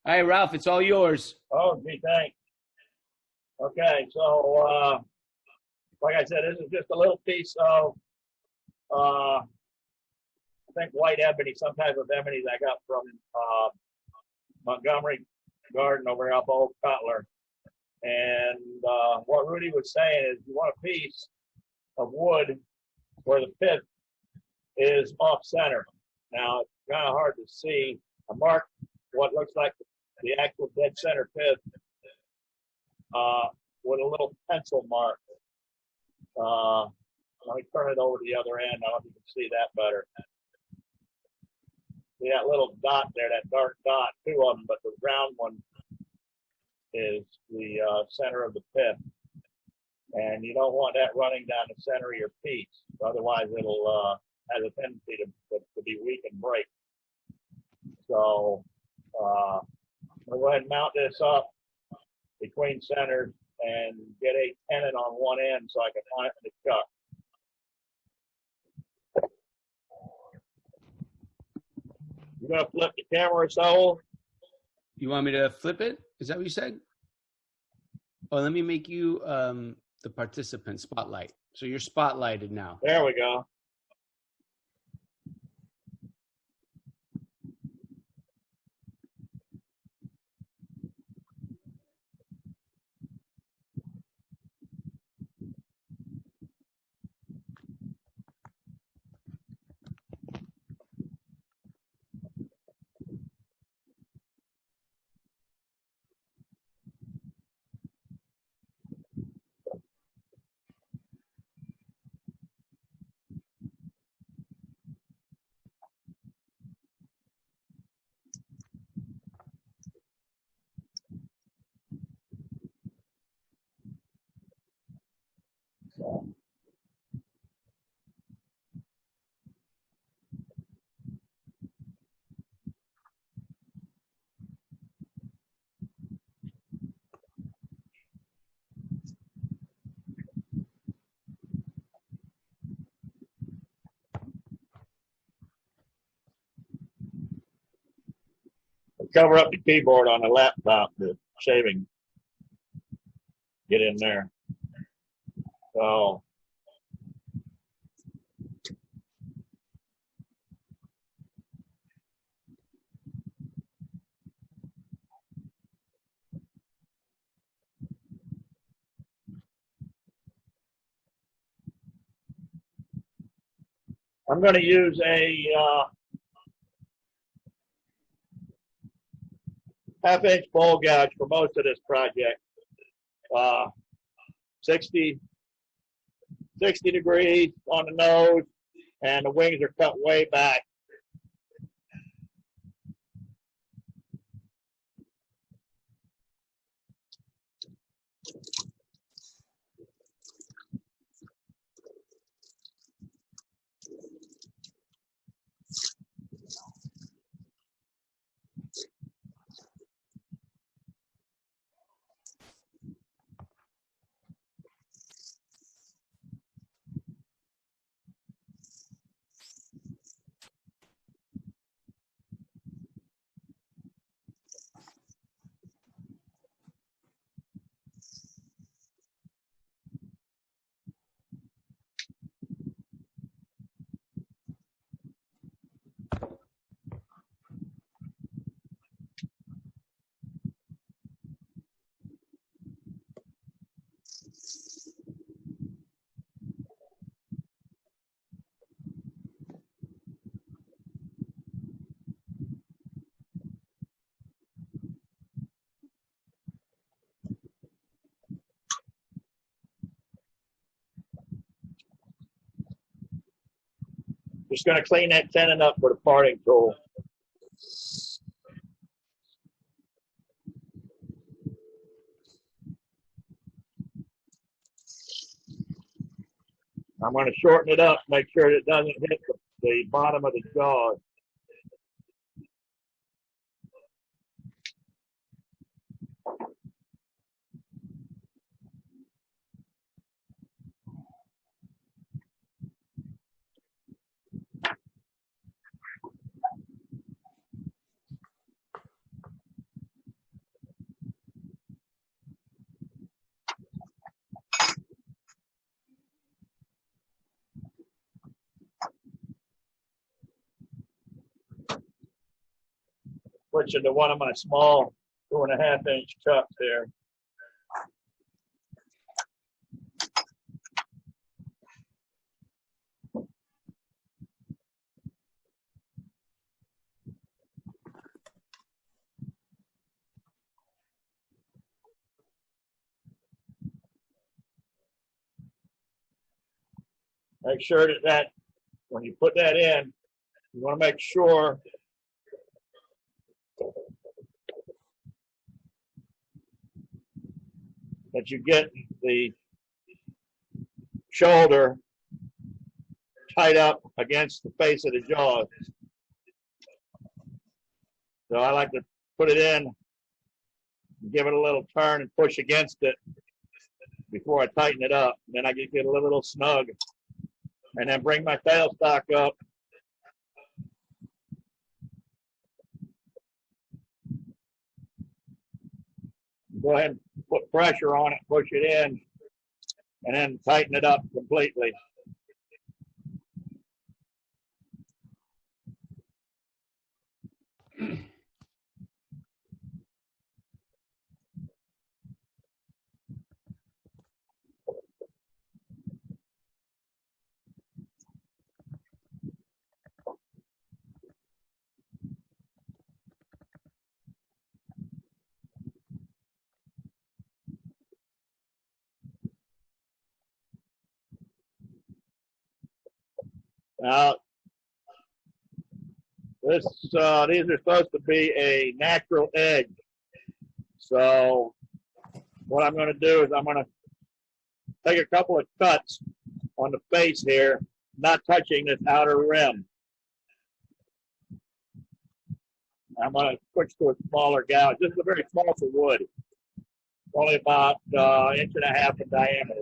Hi, Ralph. It's all yours. Oh, gee, thanks. Okay, so like I said, this is just a little piece of, I think white ebony, some type of ebony that I got from Montgomery Garden over off Old Cutler. And what Rudy was saying is you want a piece of wood where the pith is off center. Now, it's kind of hard to see. I marked what looks like the actual dead center pith with a little pencil mark. Let me turn it over to the other end. I don't know if you can see that better. See that little dot there, that dark dot, two of them, but the round one is the center of the pith. And you don't want that running down the center of your piece. Otherwise, it'll have a tendency to be weak and break. So I'm going to go ahead and mount this up between centers and get a tenon on one end so I can find the chuck. You're going to flip the camera, so You want me to flip it? Is that what you said? Oh, let me make you the participant spotlight. So you're spotlighted now. there we go. Cover up the keyboard on the laptop, the shaving. Get in there. So I'm going to use a half-inch bowl gouge for most of this project. 60 degrees on the nose, and the wings are cut way back. Just going to clean that tenon up with a parting tool. I'm going to shorten it up, make sure it doesn't hit the bottom of the jaw. switch into one of my small 2.5-inch cups here. Make sure that when you put that in, you want to make sure that you get the shoulder tight up against the face of the jaws. So I like to put it in, give it a little turn and push against it before I tighten it up. Then I get a little snug. And then bring my tailstock up. Go ahead and put pressure on it, push it in, and then tighten it up completely. Now, these are supposed to be a natural edge. So what I'm going to do is I'm going to take a couple of cuts on the face here, not touching this outer rim. I'm going to switch to a smaller gouge. This is a very small for wood, only about 1.5 inches in diameter.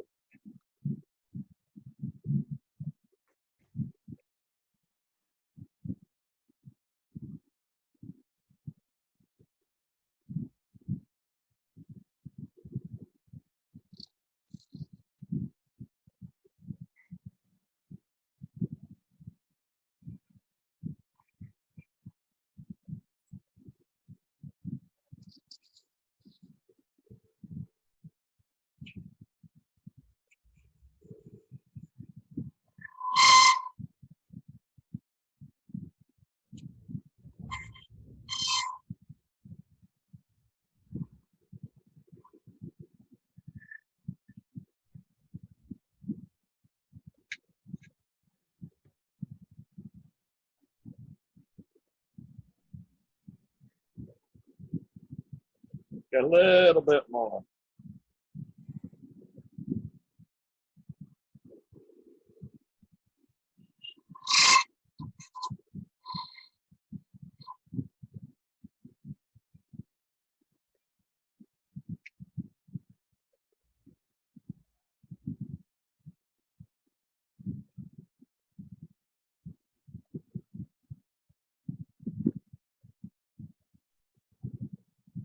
A little bit more.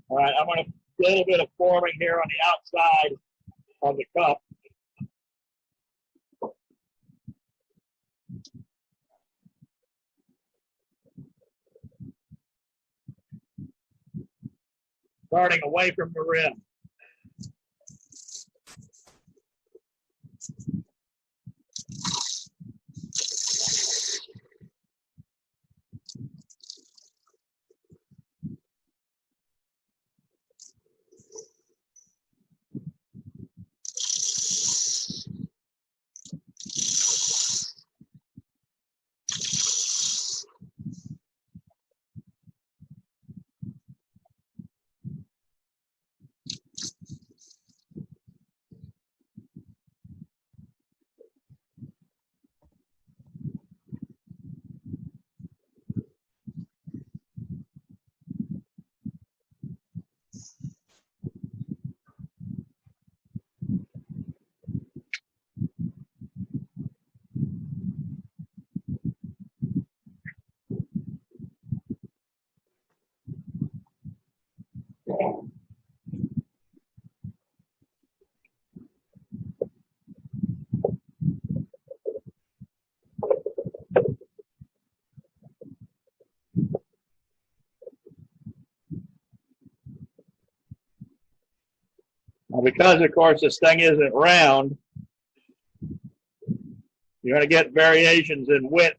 All right, I'm going to do a little bit of forming here on the outside of the cup. Starting away from the rim. Because, of course, this thing isn't round, you're going to get variations in width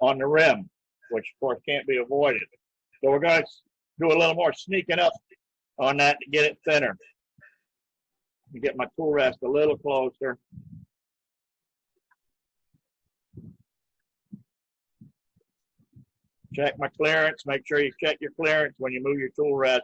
on the rim, which, of course, can't be avoided. So we're going to do a little more sneaking up on that to get it thinner. Get my tool rest a little closer. Check my clearance. Make sure you check your clearance when you move your tool rest.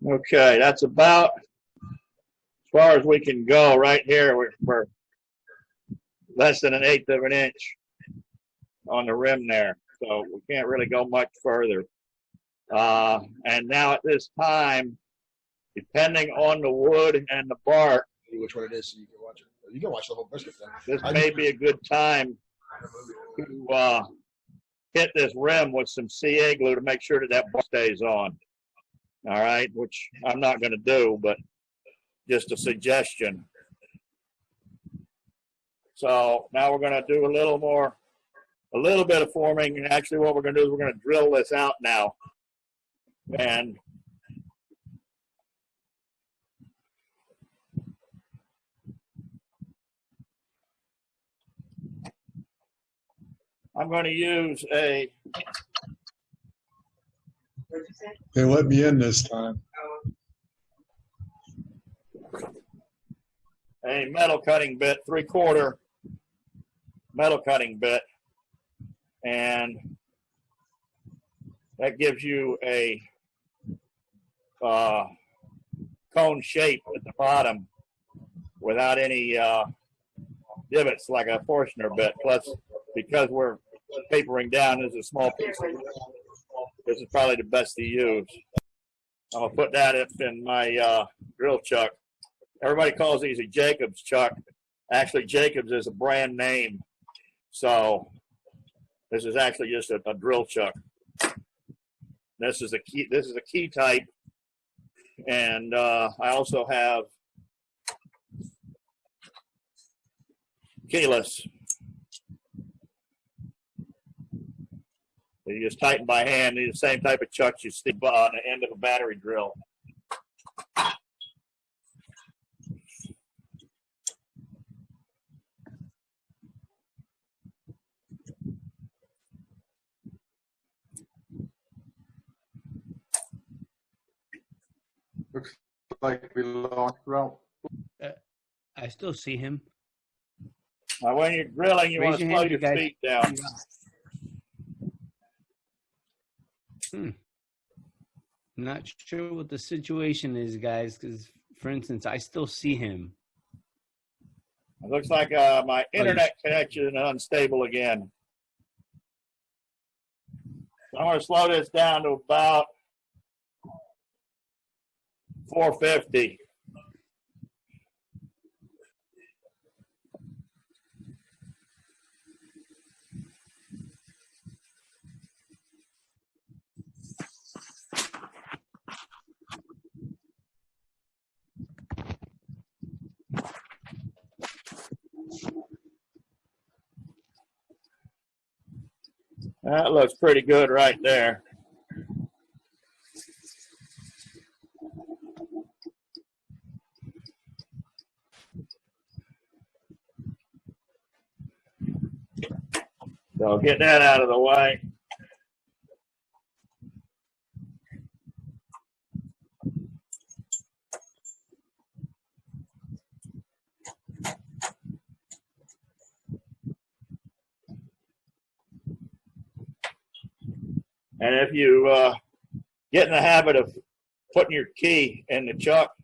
Okay, that's about as far as we can go right here. We're less than 1/8 of an inch on the rim there, so we can't really go much further. And now at this time, depending on the wood and the bark, which one it is so you can watch it. You can watch the whole brisket thing. this may be a good time to hit this rim with some CA glue to make sure that that bark stays on. All right, which I'm not going to do, but just a suggestion. So now we're going to do a little bit of forming. And actually what we're going to do is we're going to drill this out now. And I'm going to use a They let me in this time. metal cutting bit, 3/4 metal cutting bit, and that gives you a cone shape at the bottom without any divots like a Forstner bit. Plus, because we're papering down, this is a small piece. This is probably the best to use. I'm going to put that up in my drill chuck. Everybody calls these a Jacobs chuck. Actually, Jacobs is a brand name. So this is actually just a drill chuck. This is a key type. And I also have keyless. You just tighten by hand. These are the same type of chucks you stick on the end of a battery drill. Looks like we lost Ralph. I still see him. Now, when you're drilling, you want to slow your feet down. I'm not sure what the situation is, guys, because, for instance, I still see him. It looks like my internet connection is unstable again. So I'm going to slow this down to about 450. That looks pretty good right there. So get that out of the way. And if you get in the habit of putting your key in the chuck,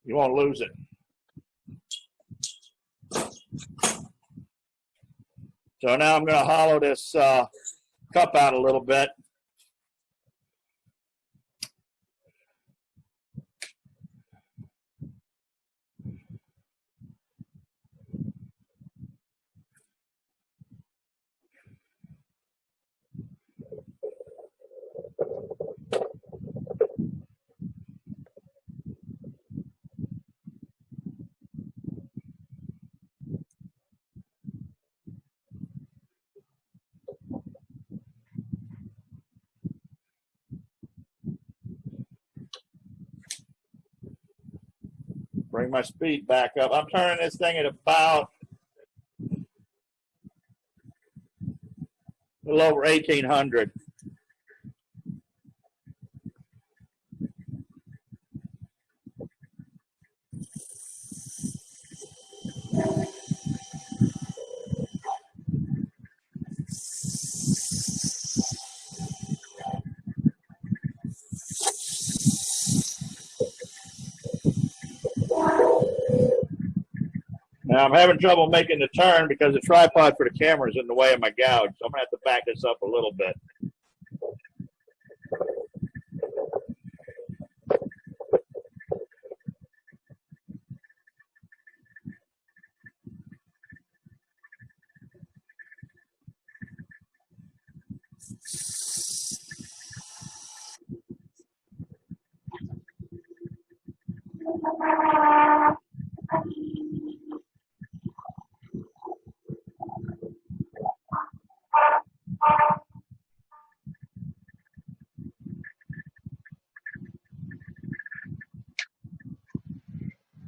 you won't lose it. So now I'm going to hollow this cup out a little bit. Bring my speed back up. I'm turning this thing at about a little over 1,800. Now I'm having trouble making the turn because the tripod for the camera is in the way of my gouge. So I'm gonna have to back this up a little bit.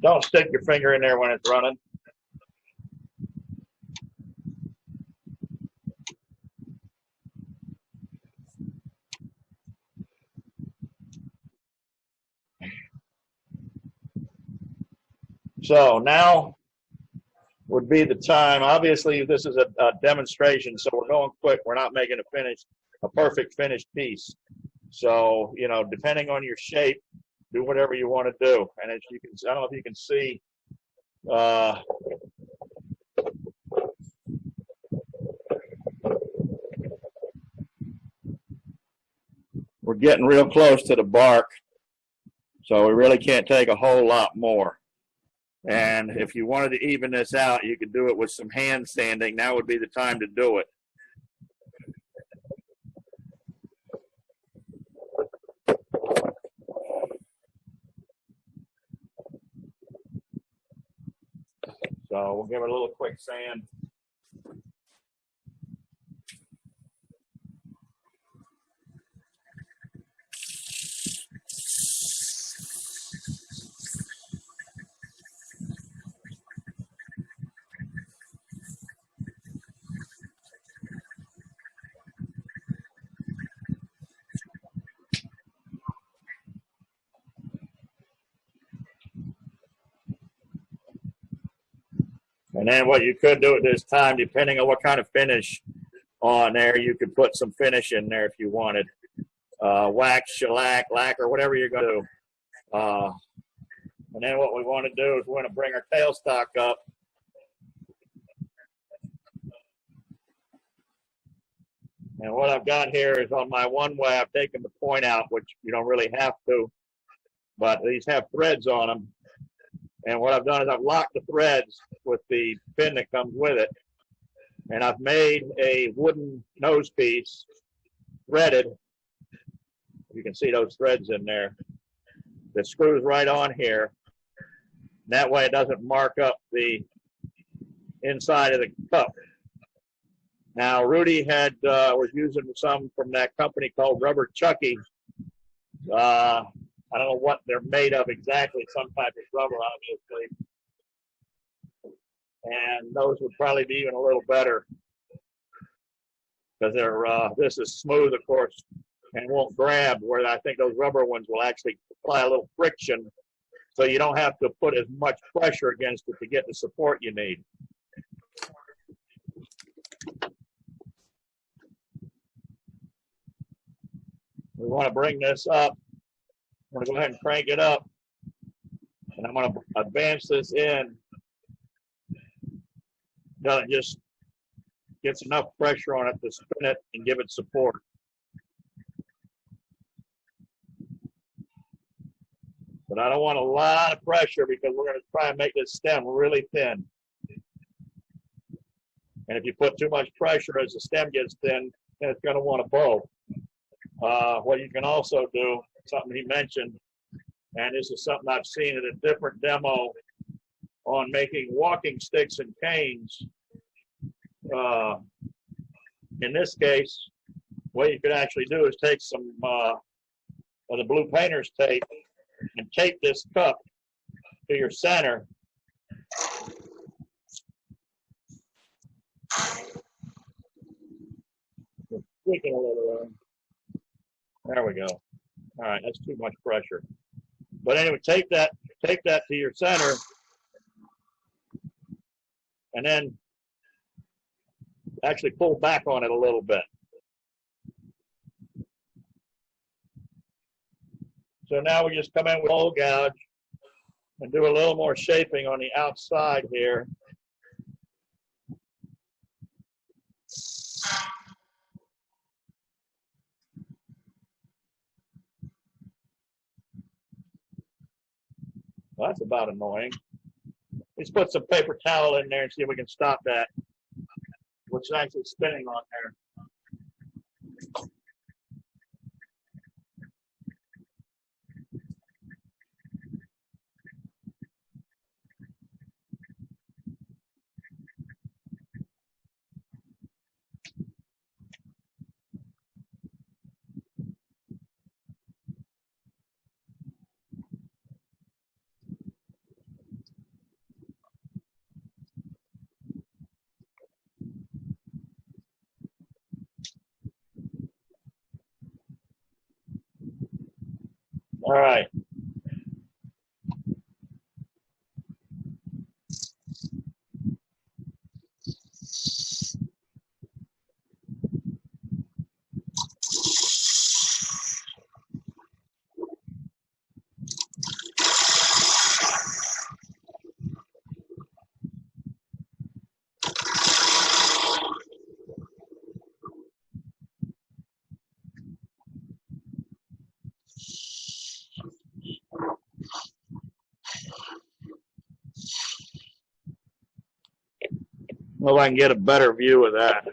Don't stick your finger in there when it's running. So now would be the time. Obviously, this is a demonstration, so we're going quick. We're not making a perfect finished piece. So, you know, depending on your shape, do whatever you want to do. And as you can, I don't know if you can see, we're getting real close to the bark, so we really can't take a whole lot more. And if you wanted to even this out, you could do it with some hand sanding. Now would be the time to do it. So we'll give it a little quick sand. And then what you could do at this time, depending on what kind of finish on there, you could put some finish in there if you wanted. Wax, shellac, lacquer, whatever you're going to do. And then what we want to do is we want to bring our tailstock up. And what I've got here is on my one way, I've taken the point out, which you don't really have to, but these have threads on them. And what I've done is I've locked the threads with the pin that comes with it. And I've made a wooden nose piece, threaded. You can see those threads in there. That screws right on here. That way it doesn't mark up the inside of the cup. Now, Rudy was using some from that company called Rubber Chucky. I don't know what they're made of exactly, some type of rubber, obviously. And those would probably be even a little better because this is smooth, of course, and won't grab, where I think those rubber ones will actually apply a little friction so you don't have to put as much pressure against it to get the support you need. We want to bring this up. I'm going to go ahead and crank it up, and I'm going to advance this in until it just gets enough pressure on it to spin it and give it support. But I don't want a lot of pressure because we're going to try and make this stem really thin. And if you put too much pressure as the stem gets thin, then it's going to want to bow. What you can also do, something he mentioned, and this is something I've seen at a different demo on making walking sticks and canes. In this case, what you could actually do is take some of the blue painter's tape and tape this cup to your center. Tweaking a little. There we go. All right, that's too much pressure. But anyway, take that to your center, and then actually pull back on it a little bit. So now we just come in with hole gouge and do a little more shaping on the outside here. Well, that's about annoying. Let's put some paper towel in there and see if we can stop that. What's actually spinning on there. All right. Well, I can get a better view of that.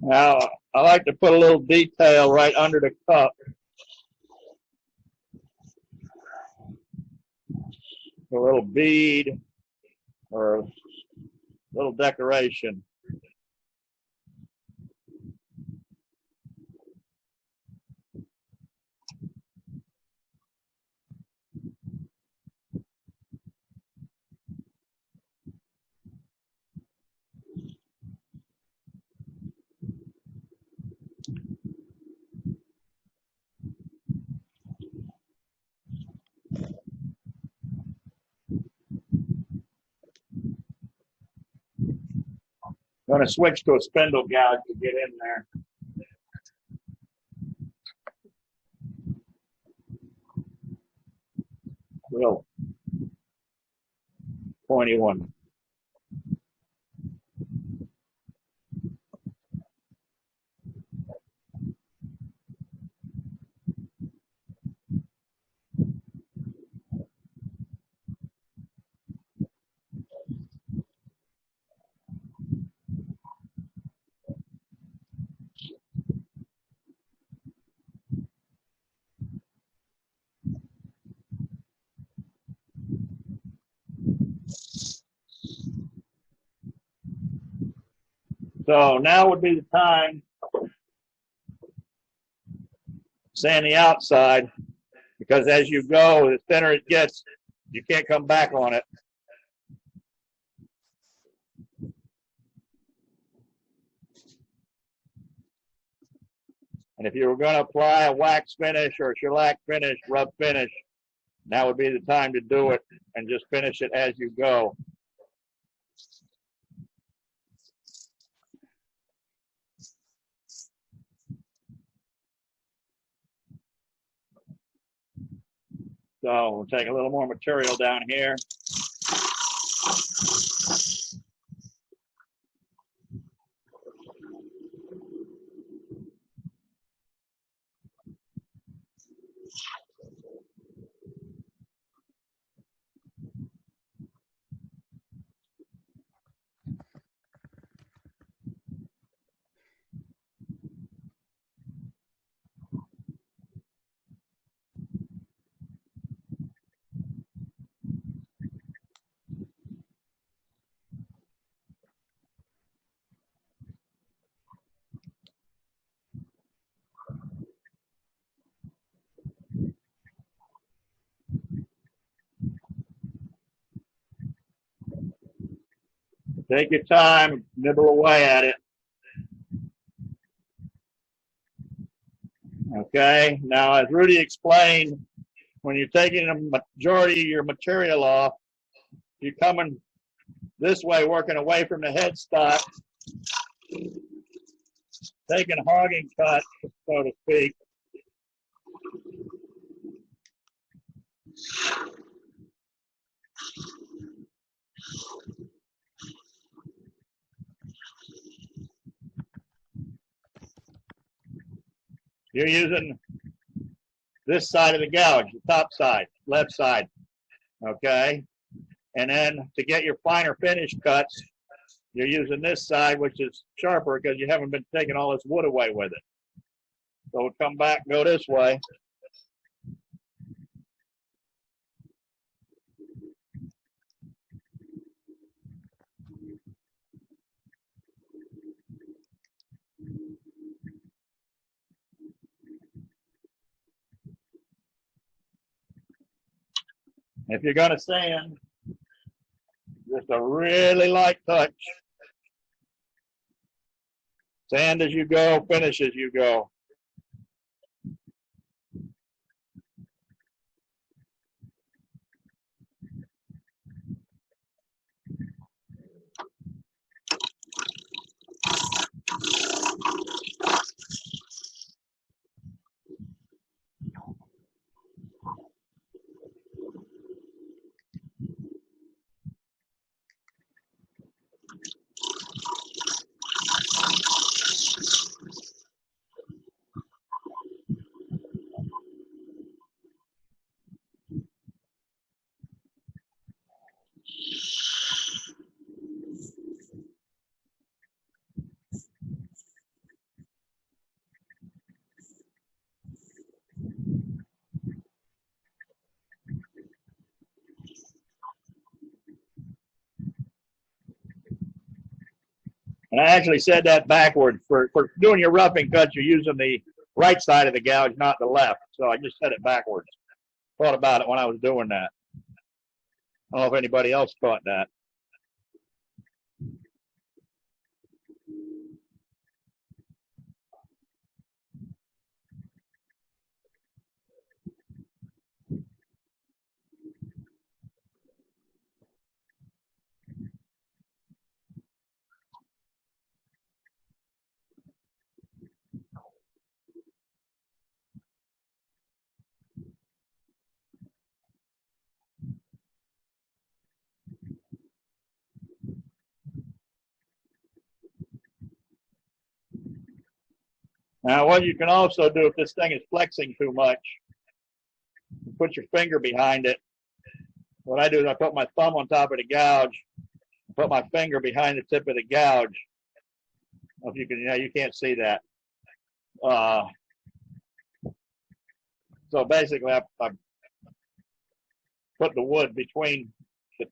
Now, I like to put a little detail right under the cup. A little bead or a little decoration. I'm going to switch to a spindle gouge to get in there. Real pointy one. So now would be the time to sand the outside, because as you go, the thinner it gets, you can't come back on it. And if you were going to apply a wax finish or a shellac finish, rub finish, now would be the time to do it and just finish it as you go. So we'll take a little more material down here. Take your time, nibble away at it. Okay, now as Rudy explained, when you're taking a majority of your material off, you're coming this way, working away from the headstock, taking a hogging cut, so to speak. You're using this side of the gouge, the top side, left side, okay? And then to get your finer finish cuts, you're using this side, which is sharper because you haven't been taking all this wood away with it. So we'll come back and go this way. If you're going to sand, just a really light touch. Sand as you go, finish as you go. And I actually said that backwards. For doing your roughing cuts, you're using the right side of the gouge, not the left. So I just said it backwards. Thought about it when I was doing that. I don't know if anybody else caught that. Now, what you can also do if this thing is flexing too much, put your finger behind it. What I do is I put my thumb on top of the gouge, put my finger behind the tip of the gouge. If you can, you can't see that. So basically, I put the wood between the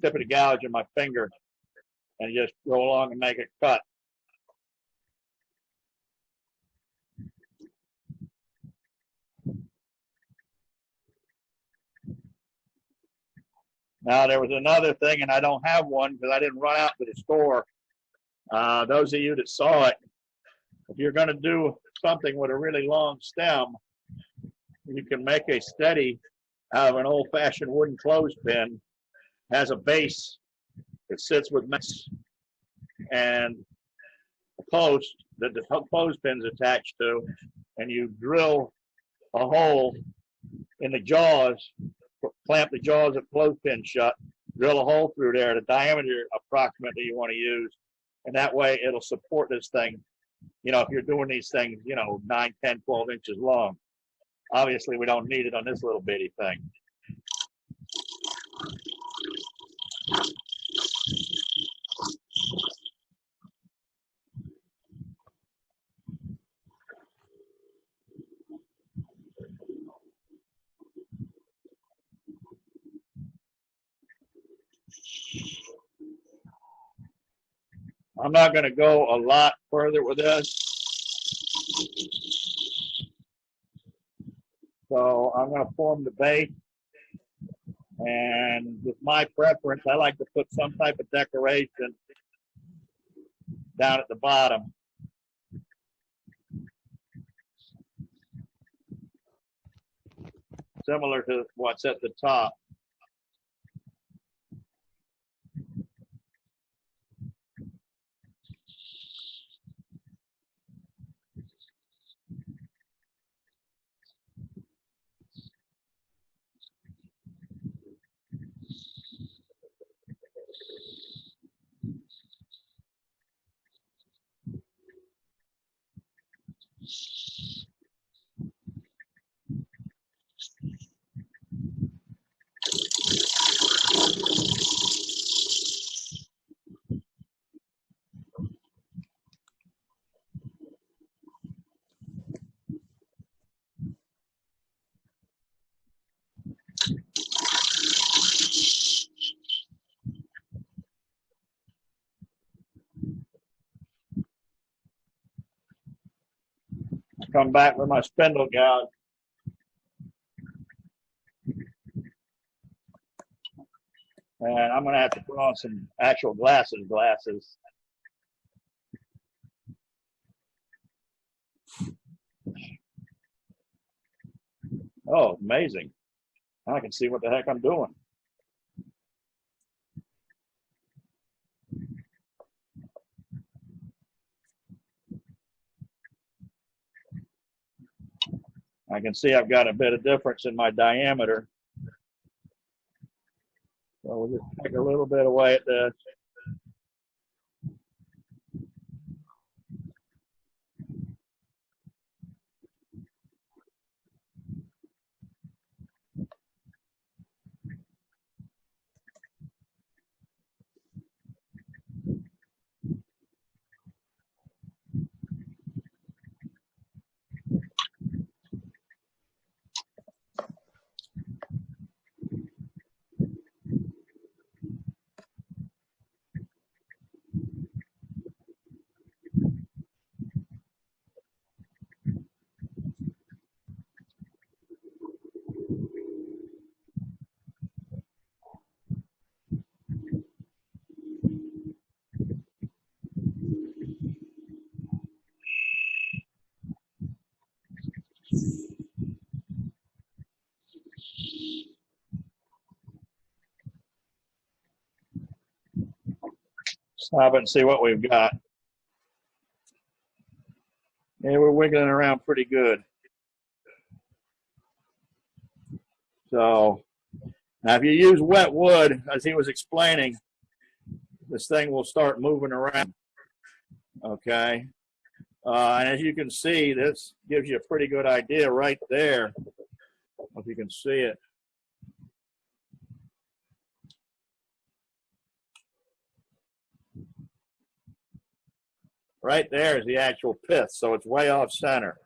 tip of the gouge and my finger, and just go along and make a cut. Now, there was another thing, and I don't have one because I didn't run out to the store. Those of you that saw it, if you're going to do something with a really long stem, you can make a steady out of an old-fashioned wooden clothespin. Has a base that sits with mess and a post that the clothespin's attached to, and you drill a hole in the jaws, clamp the jaws of clothespin shut, drill a hole through there, the diameter approximately you want to use, and that way it'll support this thing. You know, if you're doing these things, you know, 9, 10, 12 inches long. Obviously, we don't need it on this little bitty thing. I'm not going to go a lot further with this. So I'm going to form the base. And with my preference, I like to put some type of decoration down at the bottom. Similar to what's at the top. Come back with my spindle gouge. And I'm going to have to put on some actual glasses. Oh, amazing. Now I can see what the heck I'm doing. I can see I've got a bit of difference in my diameter. So we'll just take a little bit away at this. Stop it and see what we've got. Yeah, we're wiggling around pretty good. So now if you use wet wood, as he was explaining, this thing will start moving around. Okay. And as you can see, this gives you a pretty good idea right there, if you can see it. Right there is the actual pith, so it's way off center,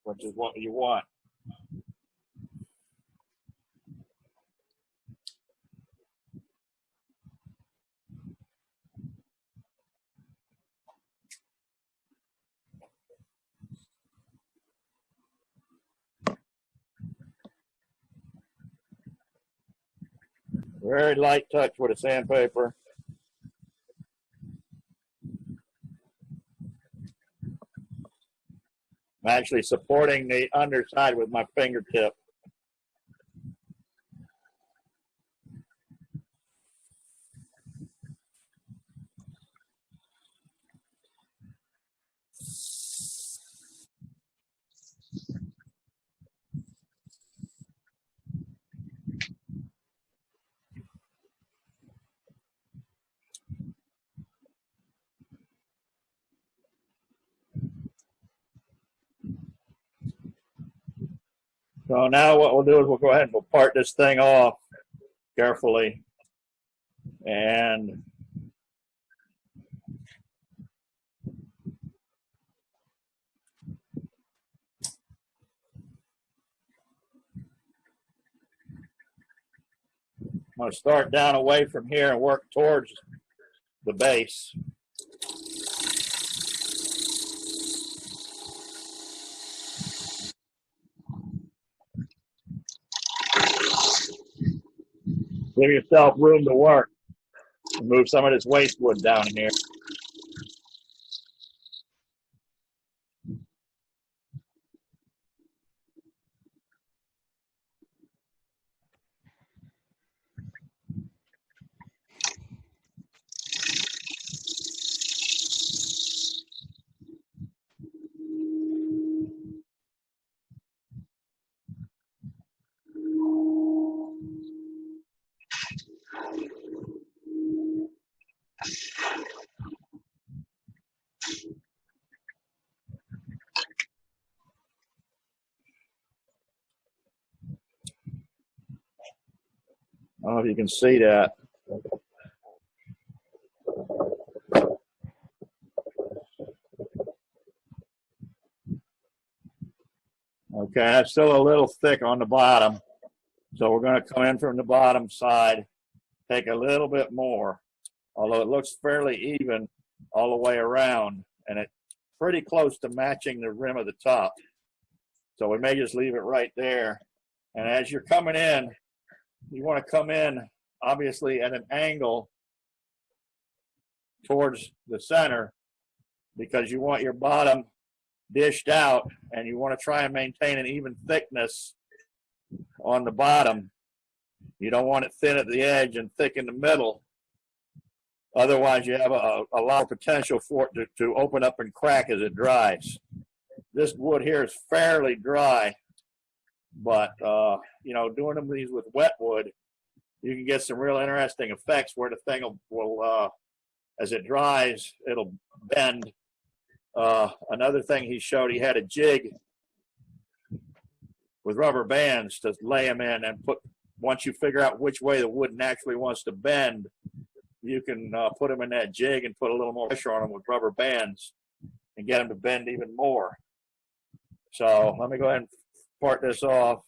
which is what you want. Very light touch with a sandpaper. I'm actually supporting the underside with my fingertip. So now what we'll do is we'll go ahead and we'll part this thing off carefully. And I'm going to start down away from here and work towards the base. Give yourself room to work. Move some of this waste wood down here. I don't know if you can see that. Okay, that's still a little thick on the bottom. So we're going to come in from the bottom side, take a little bit more, although it looks fairly even all the way around, and it's pretty close to matching the rim of the top. So we may just leave it right there. And as you're coming in, you want to come in, obviously, at an angle towards the center because you want your bottom dished out, and you want to try and maintain an even thickness on the bottom. You don't want it thin at the edge and thick in the middle. Otherwise, you have a lot of potential for it to open up and crack as it dries. This wood here is fairly dry, but, you know, doing these with wet wood, you can get some real interesting effects where the thing will as it dries, it'll bend. Another thing he showed, he had a jig with rubber bands to lay them in and put, once you figure out which way the wood naturally wants to bend, you can put them in that jig and put a little more pressure on them with rubber bands and get them to bend even more. So let me go ahead and part this off.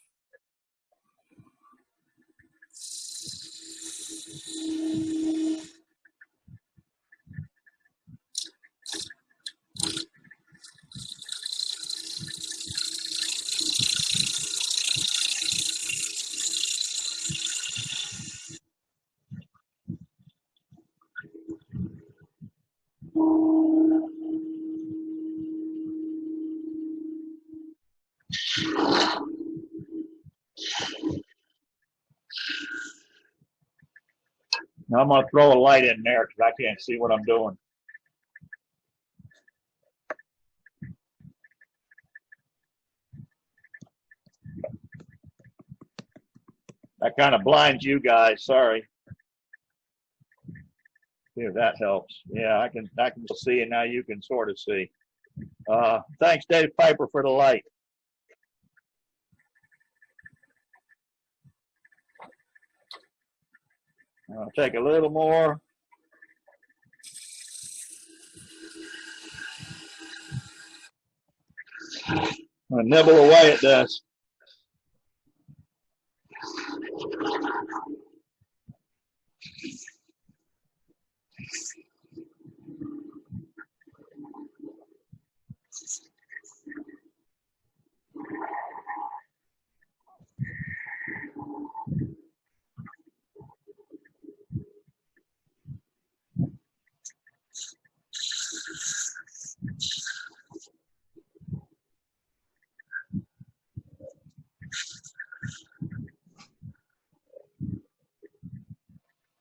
Now I'm going to throw a light in there because I can't see what I'm doing. That kind of blinds you guys. Sorry. See if that helps. Yeah, I can see, and now you can sort of see. Thanks, Dave Piper, for the light. I'll take a little more. I'm going to nibble away at this.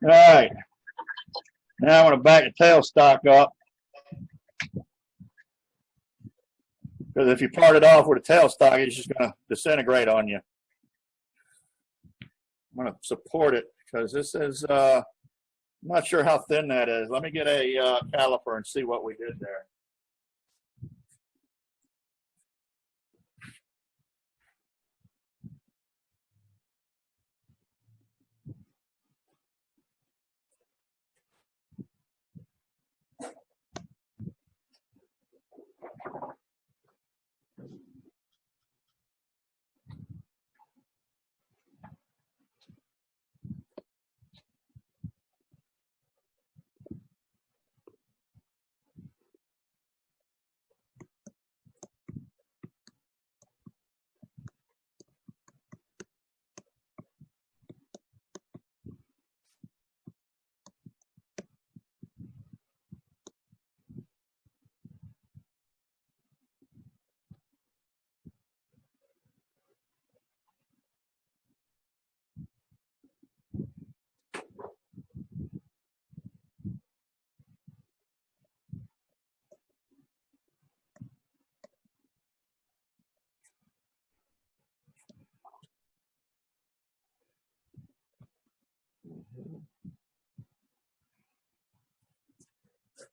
All right. Now I want to back the tailstock up. Because if you part it off with a tailstock, it's just going to disintegrate on you. I'm going to support it because this is, I'm not sure how thin that is. Let me get a caliper and see what we did there.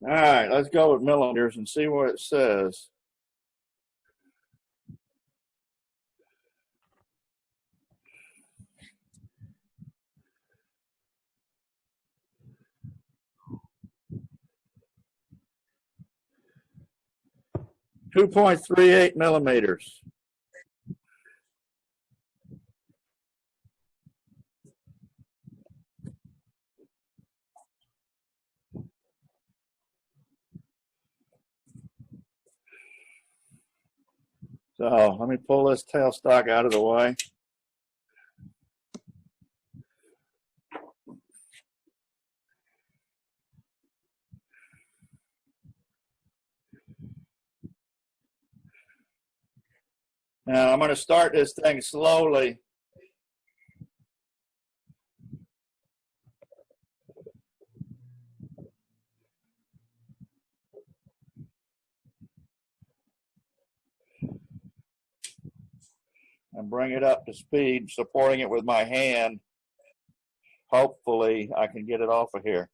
All right, let's go with millimeters and see what it says. .38 millimeters. So let me pull this tailstock out of the way. Now I'm going to start this thing slowly. And bring it up to speed, supporting it with my hand. Hopefully I can get it off of here.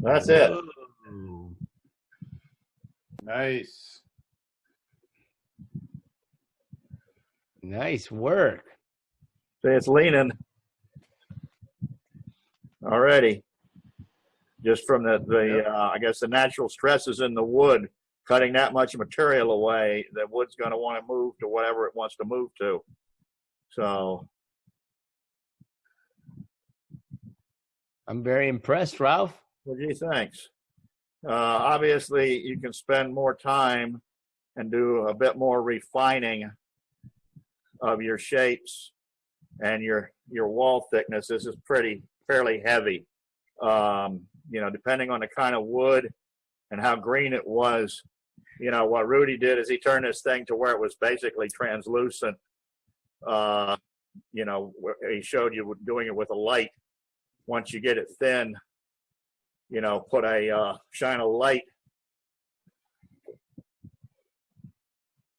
That's it. Whoa. Nice. Nice work. See, it's leaning already. Just from the I guess the natural stresses in the wood, cutting that much material away, the wood's going to want to move to whatever it wants to move to. So I'm very impressed, Ralph. well, gee, thanks. Obviously, you can spend more time and do a bit more refining of your shapes and your wall thickness. This is fairly heavy. You know, depending on the kind of wood and how green it was. You know, what Rudy did is he turned this thing to where it was basically translucent. You know, he showed you doing it with a light. Once you get it thin, you know, put a shine a light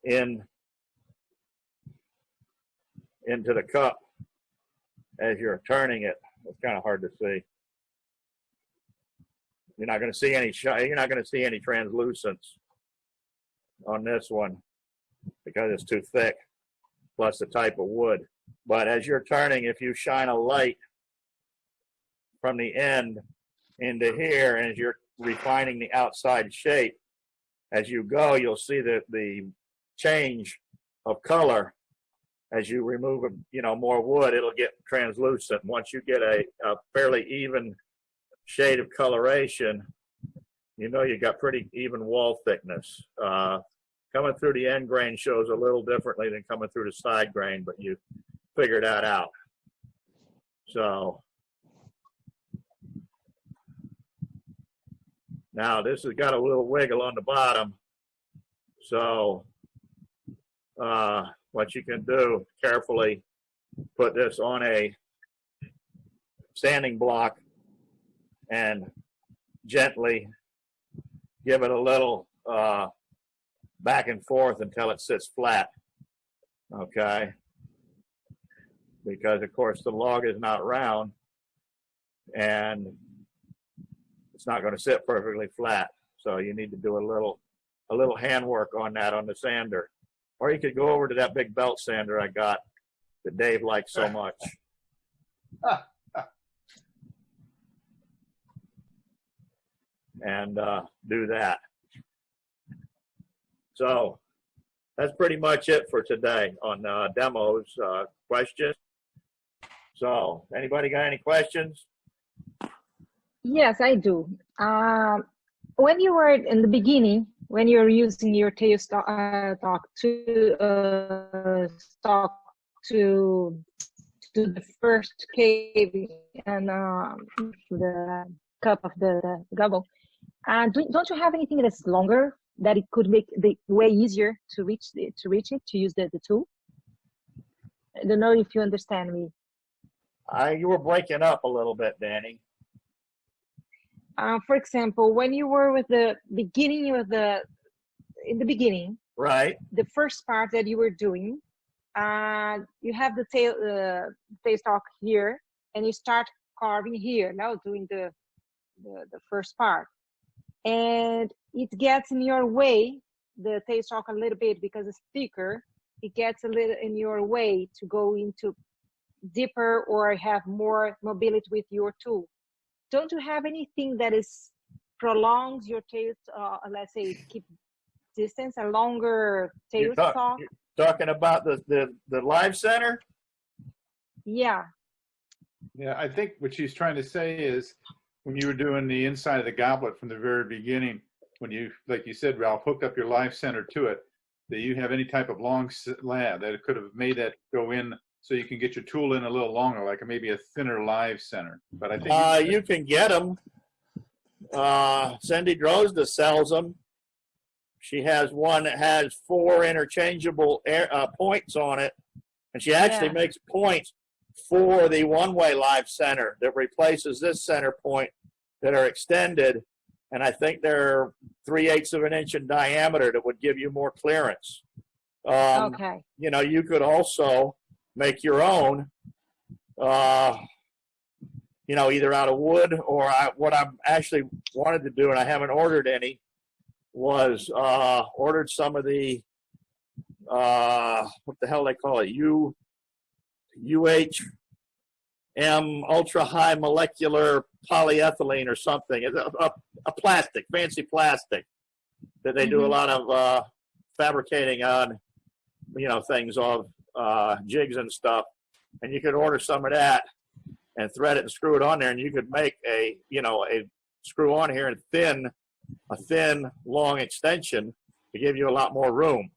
into the cup as you're turning it. It's kind of hard to see. You're not going to see any you're not going to see any translucence. on this one because it's too thick, plus the type of wood. But as you're turning, if you shine a light from the end into here, and as you're refining the outside shape, as you go, you'll see that the change of color. As you remove, more wood, it'll get translucent. Once you get a fairly even shade of coloration, you got pretty even wall thickness. Coming through the end grain shows a little differently than coming through the side grain, but you figure that out. So now this has got a little wiggle on the bottom. So what you can do, carefully put this on a sanding block and gently give it a little back and forth until it sits flat. Okay? Because of course the log is not round and it's not going to sit perfectly flat. So you need to do a little handwork on that on the sander. Or you could go over to that big belt sander I got that Dave likes so much. And do that. So that's pretty much it for today on demos, questions. So anybody got any questions? Yes, I do. When you were in the beginning, when you're using your tailstock stock to do the first cave and the cup of the gobble, don't you have anything that's longer that it could make the way easier to reach it, to use the tool? I don't know if you understand me. You were breaking up a little bit, Danny. For example, when you were with the beginning of in the beginning, right? The first part that you were doing, you have the tailstock here, and you start carving here. Now doing the first part, and it gets in your way, the tailstock a little bit because it's thicker. It gets a little in your way to go into deeper or have more mobility with your tool. Don't you have anything that prolongs your tail, let's say keep distance, a longer tail stock? You're talking about the live center? Yeah. Yeah, I think what she's trying to say is when you were doing the inside of the goblet from the very beginning, when you, like you said, Ralph, hooked up your live center to it, that you have any type of long slab that could have made that go in so you can get your tool in a little longer, like maybe a thinner live center. But I think you can get them. Cindy Drozda sells them. She has one that has 4 interchangeable points on it, and she actually makes points for the one-way live center that replaces this center point that are extended, and I think they're 3/8 of an inch in diameter that would give you more clearance. Okay. You could also make your own, either out of wood or what I actually wanted to do, and I haven't ordered any, was ordered some of the, what the hell they call it, UHM ultra high molecular polyethylene or something. It's a plastic, fancy plastic that they do a lot of fabricating on, things of jigs and stuff. And you could order some of that and thread it and screw it on there, and you could make a screw on here and a thin long extension to give you a lot more room.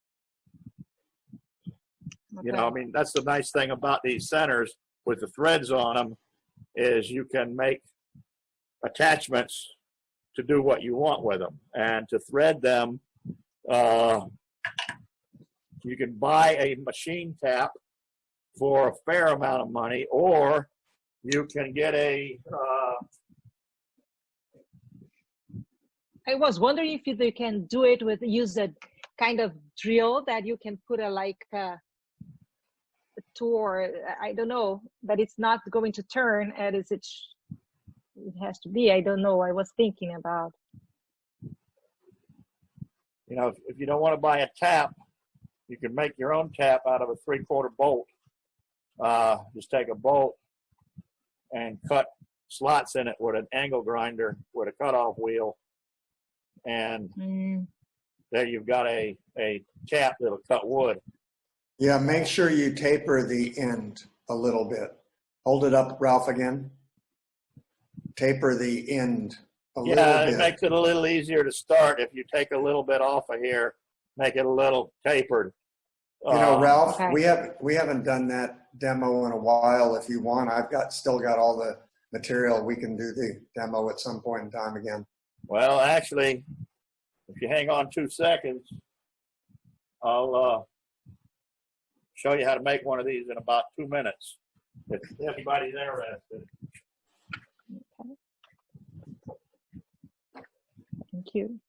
Okay. That's the nice thing about these centers with the threads on them, is you can make attachments to do what you want with them. And to thread them, you can buy a machine tap for a fair amount of money, or you can get a I was wondering if you can do it use a kind of drill that you can put a tool, or I don't know, but it's not going to turn as it has to be. I don't know. I was thinking about. You know, if you don't want to buy a tap, you can make your own tap out of a 3/4 bolt. Just take a bolt and cut slots in it with an angle grinder with a cutoff wheel, and there you've got a tap that'll cut wood. Yeah, make sure you taper the end a little bit. Hold it up, Ralph, again. Taper the end a little Yeah, bit. it makes it a little easier to start if you take a little bit off of here, make it a little tapered. You know, Ralph, Okay. we haven't done that demo in a while. If you want, still got all the material. We can do the demo at some point in time again. Well, actually, if you hang on 2 seconds, I'll show you how to make one of these in about 2 minutes. If anybody's interested. Thank you.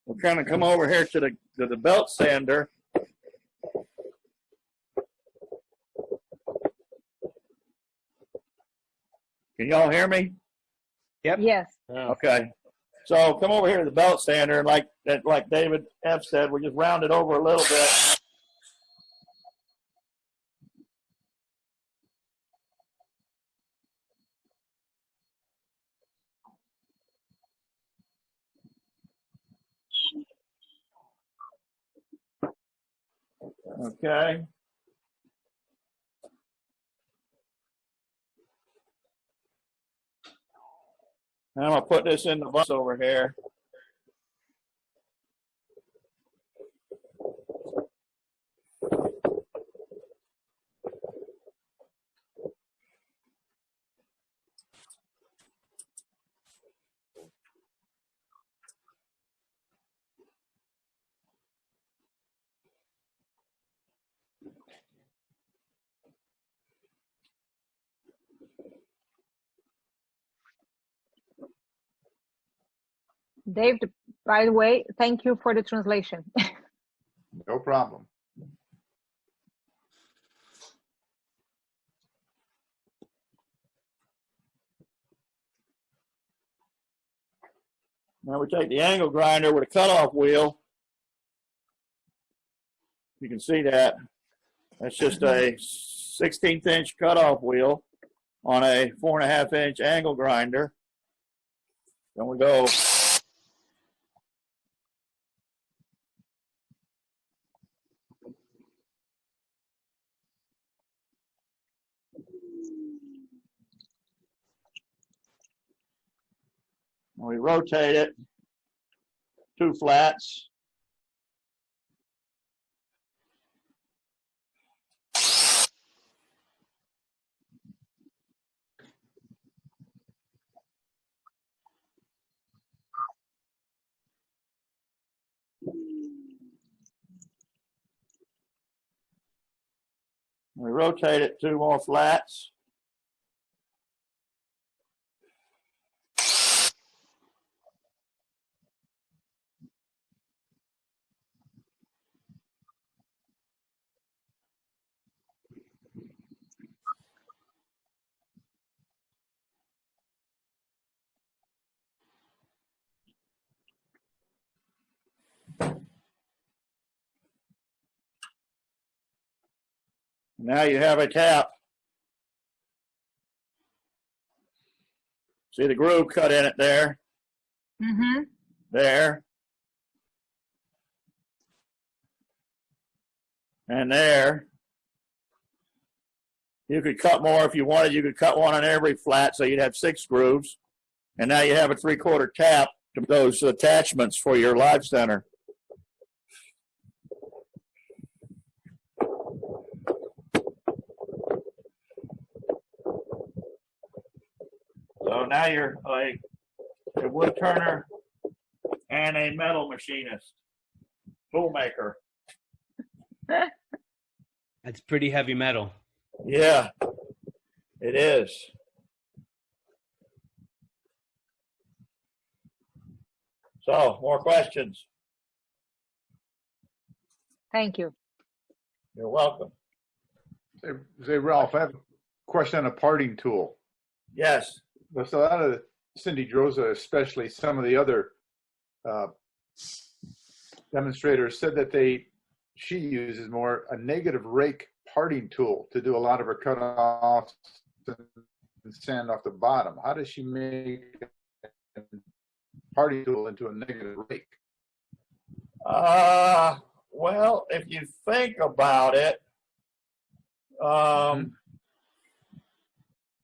We're going to come over here to the belt sander. Can y'all hear me? Yes. Okay. So come over here to the belt sander, and like David F. said, we just round it over a little bit. Okay. And I'm going to put this in the box over here. David, by the way, thank you for the translation. No problem. Now we take the angle grinder with a cutoff wheel. You can see that. That's just a 16th inch cutoff wheel on a 4.5 inch angle grinder. Then we go. We rotate it 2 flats. We rotate it 2 more flats. Now you have a tap. See the groove cut in it there? Mm-hmm. There. And there. You could cut more if you wanted. You could cut one on every flat, so you'd have 6 grooves. And now you have a 3/4 tap to those attachments for your live center. So now you're a wood turner and a metal machinist, tool maker. That's pretty heavy metal. Yeah, it is. So, more questions? Thank you. You're welcome. Say, Ralph, I have a question on a parting tool. Yes. There's a lot of Cindy Droza, especially some of the other demonstrators, said that she uses more a negative rake parting tool to do a lot of her cutoffs and sand off the bottom. How does she make a parting tool into a negative rake? Well, if you think about it, a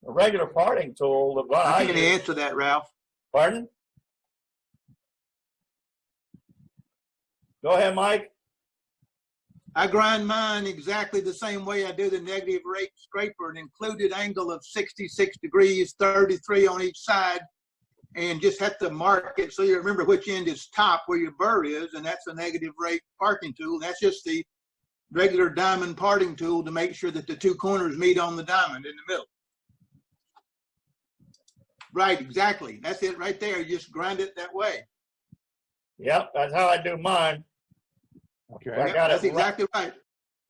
regular parting tool. I can't answer that, Ralph. Pardon? Go ahead, Mike. I grind mine exactly the same way I do the negative rake scraper, an included angle of 66 degrees, 33 on each side, and just have to mark it so you remember which end is top where your burr is, and that's a negative rake parting tool. That's just the regular diamond parting tool to make sure that the two corners meet on the diamond in the middle. Right, exactly. That's it right there. You just grind it that way. Yep, that's how I do mine. Okay. I got That's it exactly right.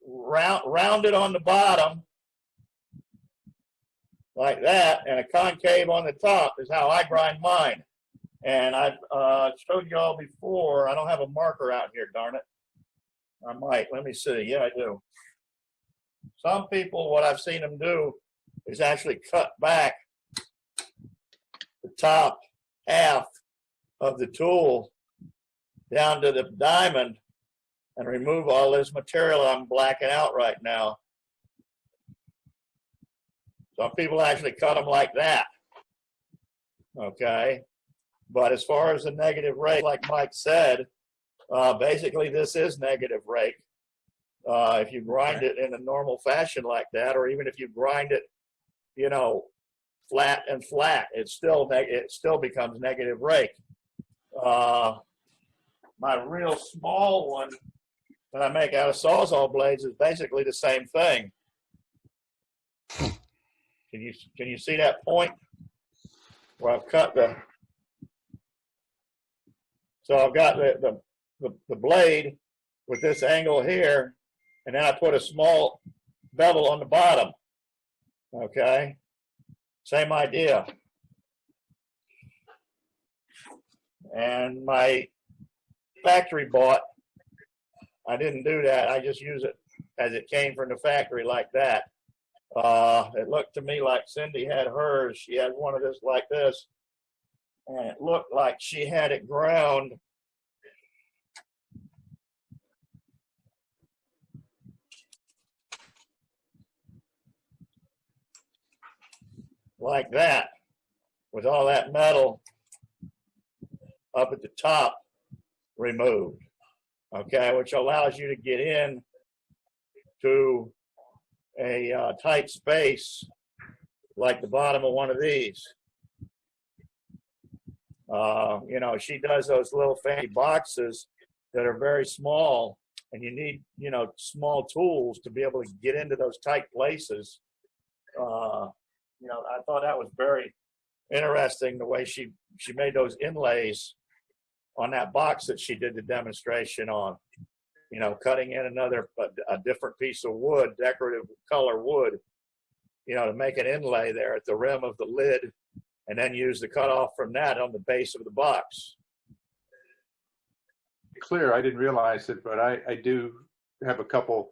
rounded on the bottom like that, and a concave on the top is how I grind mine. And I've showed you all before. I don't have a marker out here, darn it. I might. Let me see. Yeah, I do. Some people, what I've seen them do is actually cut back the top half of the tool down to the diamond and remove all this material I'm blacking out right now. Some people actually cut them like that. Okay. But as far as the negative rake, like Mike said, basically this is negative rake. If you grind it in a normal fashion like that, or even if you grind it, you know, flat and flat, it still becomes negative rake. My real small one that I make out of Sawzall blades is basically the same thing. Can you see that point where I've cut so I've got the blade with this angle here, and then I put a small bevel on the bottom. Okay, same idea. And my factory bought, I didn't do that. I just use it as it came from the factory like that. It looked to me like Cindy had hers. She had one of this like this, and it looked like she had it ground like that, with all that metal up at the top removed. Okay, which allows you to get in to a tight space like the bottom of one of these. You know, she does those little fancy boxes that are very small, and you need, you know, small tools to be able to get into those tight places. You know, I thought that was very interesting, the way she made those inlays on that box that she did the demonstration on. You know, cutting in a different piece of wood, decorative color wood, you know, to make an inlay there at the rim of the lid, and then use the cutoff from that on the base of the box. Clear, I didn't realize it, but I do have a couple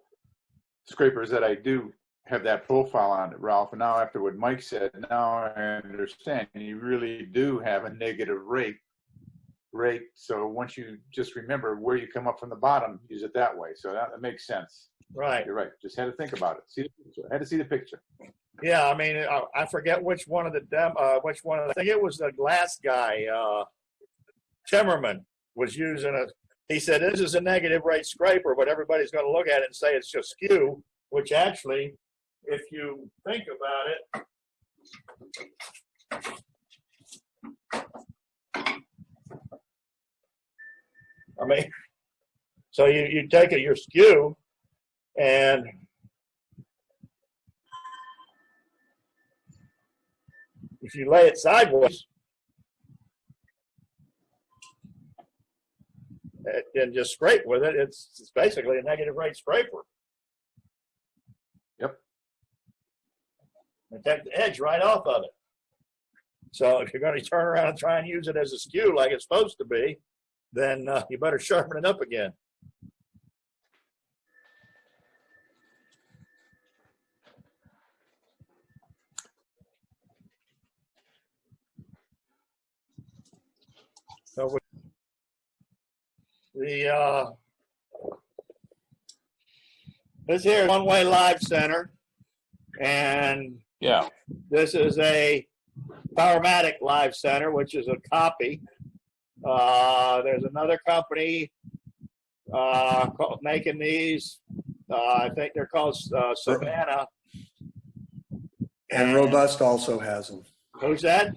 scrapers that I do have that profile on it, Ralph. And now after what Mike said, now I understand. You really do have a negative rake. So once you just remember where you come up from the bottom, use it that way. So that makes sense. Right. You're right. Just had to think about it. See the picture. I had to see the picture. Yeah, I mean, I forget which one of the I think it was the last guy, Timmerman, was using he said, this is a negative rate scraper, but everybody's going to look at it and say it's just skew, which actually, if you think about it, I mean, so you take your skew, and if you lay it sideways and just scrape with it, it's basically a negative rate scraper. Yep. and take the edge right off of it. So if you're going to turn around and try and use it as a skew like it's supposed to be, then you better sharpen it up again. So this here is one-way live center, and Yeah. this is a Powermatic live center, which is a copy. There's another company making these. I think they're called Savannah. And Robust also has them. Who's that?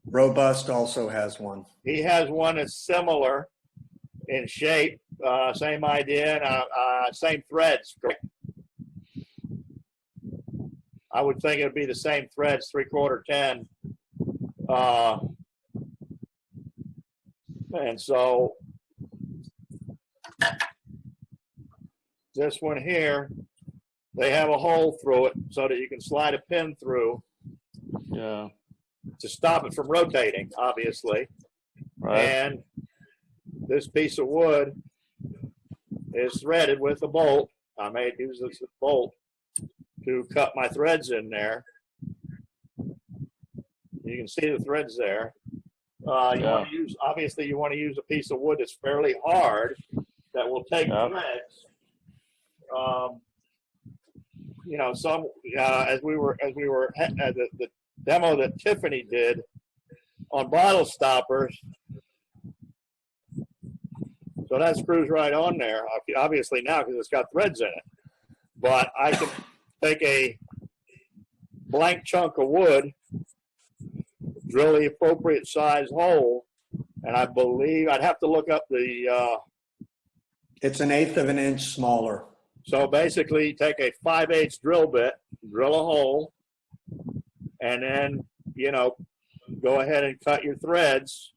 Robust also has one. He has one that's similar in shape, same idea, and same threads. Correct? I would think it would be the same threads, 3/4 10. And so this one here, they have a hole through it so that you can slide a pin through. Yeah. To stop it from rotating, obviously. Right. And this piece of wood is threaded with a bolt. I may use this bolt to cut my threads in there. You can see the threads there. You want to use, obviously, you want to use a piece of wood that's fairly hard that will take threads. You know, some as we were at the demo that Tiffany did on bottle stoppers. So that screws right on there, obviously now because it's got threads in it. But I can take a blank chunk of wood, drill the appropriate size hole, and I believe I'd have to look up the. It's 1/8 of an inch smaller. So basically, take a 5/8 drill bit, drill a hole, and then, you know, go ahead and cut your threads.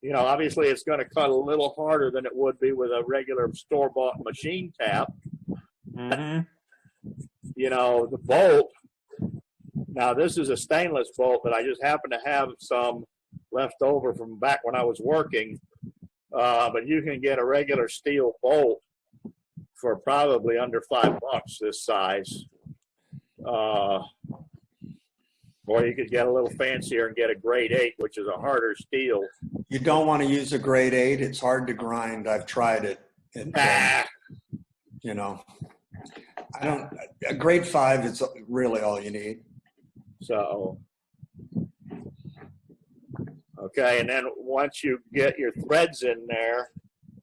You know, obviously it's going to cut a little harder than it would be with a regular store-bought machine tap. Mm-hmm. You know, the bolt, now this is a stainless bolt, but I just happen to have some left over from back when I was working. But you can get a regular steel bolt for probably under $5 this size. Or you could get a little fancier and get a grade 8, which is a harder steel. You don't want to use a grade 8. It's hard to grind. I've tried it. You know, a grade 5 is really all you need. So, okay. And then once you get your threads in there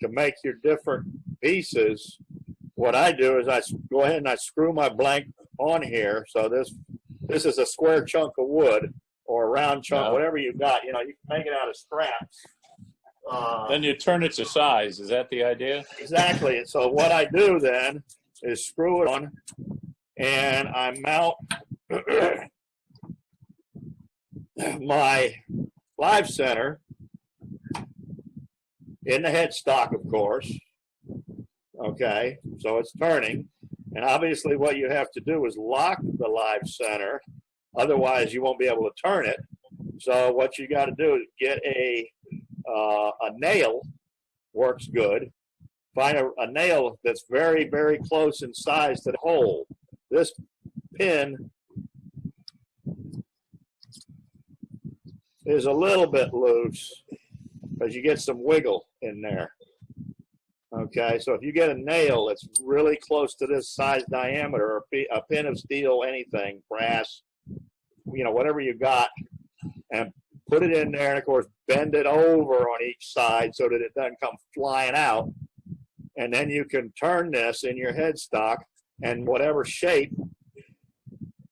to make your different pieces, what I do is I go ahead and I screw my blank on here. So this is a square chunk of wood or a round chunk, whatever you got. You know, you can make it out of scraps. Then you turn it to size. Is that the idea? Exactly. And so what I do then is screw it on, and I mount my live center in the headstock, of course. Okay, so it's turning. And obviously what you have to do is lock the live center. Otherwise, you won't be able to turn it. So what you got to do is get a nail, works good. Find a nail that's very, very close in size to the hole. This pin is a little bit loose because you get some wiggle in there. Okay, so if you get a nail that's really close to this size diameter, or a pin of steel, anything, brass, you know, whatever you got, and put it in there, and of course, bend it over on each side so that it doesn't come flying out. And then you can turn this in your headstock, and whatever shape,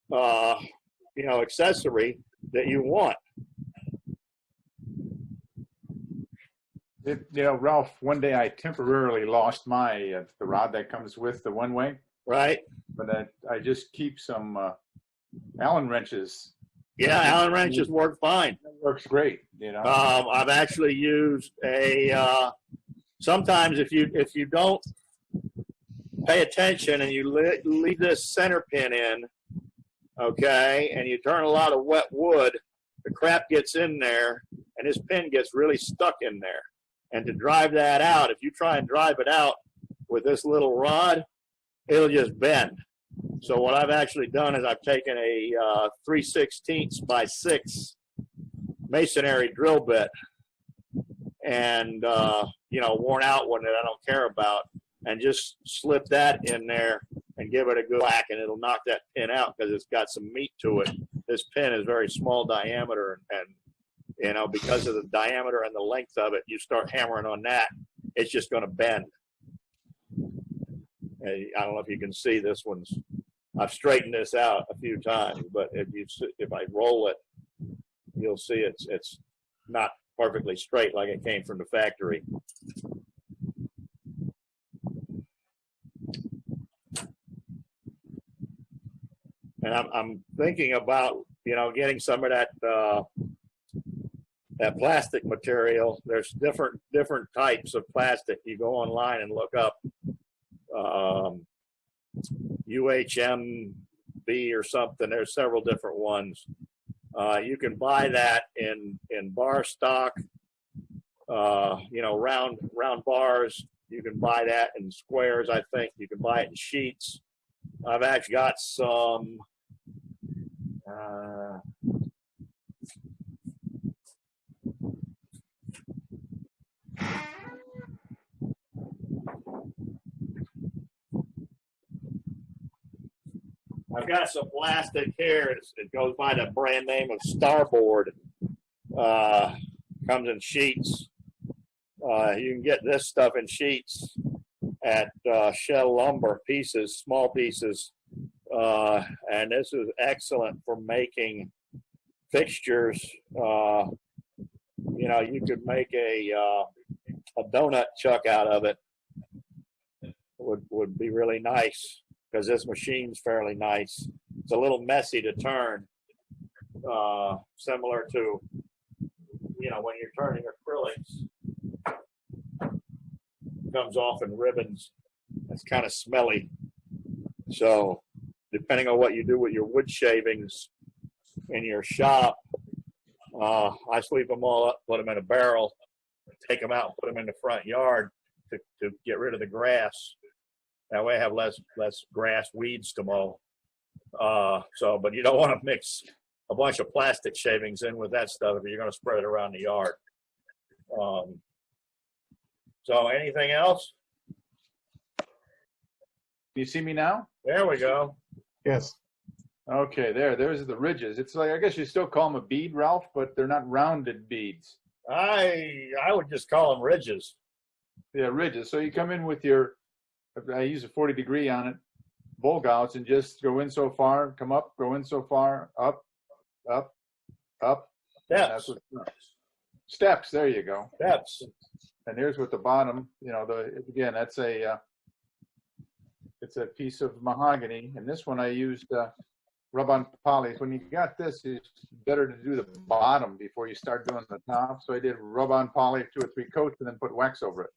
you know, accessory that you want. You know, Ralph, one day I temporarily lost my the rod that comes with the one-way. Right. But I just keep some Allen wrenches. Yeah, Allen wrenches work fine. That works great, you know. I've actually used sometimes if you don't pay attention and you leave this center pin in, okay, and you turn a lot of wet wood, the crap gets in there, and this pin gets really stuck in there. And to drive that out, if you try and drive it out with this little rod, it'll just bend. So what I've actually done is I've taken a 3/16 by 6 masonry drill bit and, worn out one that I don't care about, and just slip that in there and give it a good whack, and it'll knock that pin out because it's got some meat to it. This pin is very small diameter, and because of the diameter and the length of it, you start hammering on that, it's just going to bend. I don't know if you can see this one's. I've straightened this out a few times, but if I roll it, you'll see it's not perfectly straight like it came from the factory. And I'm thinking about getting some of that that plastic material. There's different types of plastic. You go online and look up UHMB or something. There's several different ones. You can buy that in bar stock, round bars. You can buy that in squares, I think. You can buy it in sheets. I've actually got some I've got some plastic here. It goes by the brand name of Starboard. Comes in sheets. You can get this stuff in sheets at Shell Lumber, pieces, small pieces. And this is excellent for making fixtures. You could make a donut chuck out of it. Would be really nice, because this machine's fairly nice. It's a little messy to turn, similar to, when you're turning acrylics. It comes off in ribbons. It's kind of smelly. So depending on what you do with your wood shavings in your shop, I sweep them all up, put them in a barrel, take them out, put them in the front yard to get rid of the grass. That way I have less grass weeds to mow. But you don't want to mix a bunch of plastic shavings in with that stuff if you're going to spread it around the yard. So anything else? You see me now? There we go. Yes. Okay, there's the ridges. It's like, I guess you still call them a bead, Ralph, but they're not rounded beads. I would just call them ridges. Yeah, ridges. So you come in with I use a 40 degree on it, bulk outs, and just go in so far, come up, go in so far, up, up, up. Steps. Steps, there you go. Steps. And here's with the bottom, again, that's it's a piece of mahogany. And this one I used rub-on poly. When you got this, it's better to do the bottom before you start doing the top. So I did rub-on poly 2 or 3 coats and then put wax over it.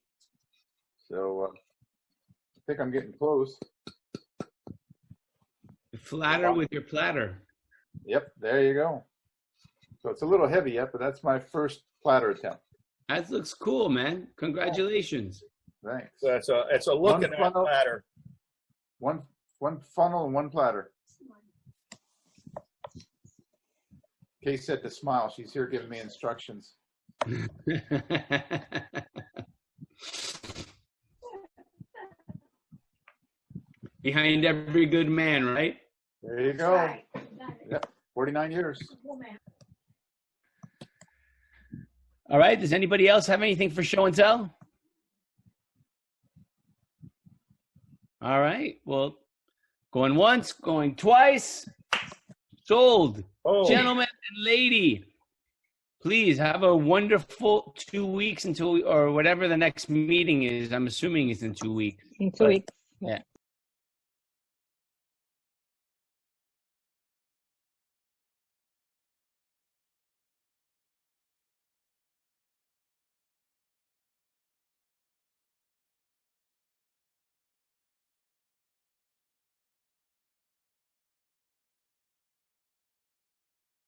So I think I'm getting close. Flatter with your platter. Yep, there you go. So it's a little heavy yet, but that's my first platter attempt. That looks cool, man. Congratulations. Thanks. So it's a looking at platter. One funnel and 1 platter. Kay said to smile. She's here giving me instructions. Behind every good man, right? There you go. Yep, 49 years. All right. Does anybody else have anything for show and tell? All right. Well, going once, going twice. Sold. Oh. Gentlemen and lady, please have a wonderful 2 weeks or whatever the next meeting is. I'm assuming it's in 2 weeks. In 2 weeks. Yeah.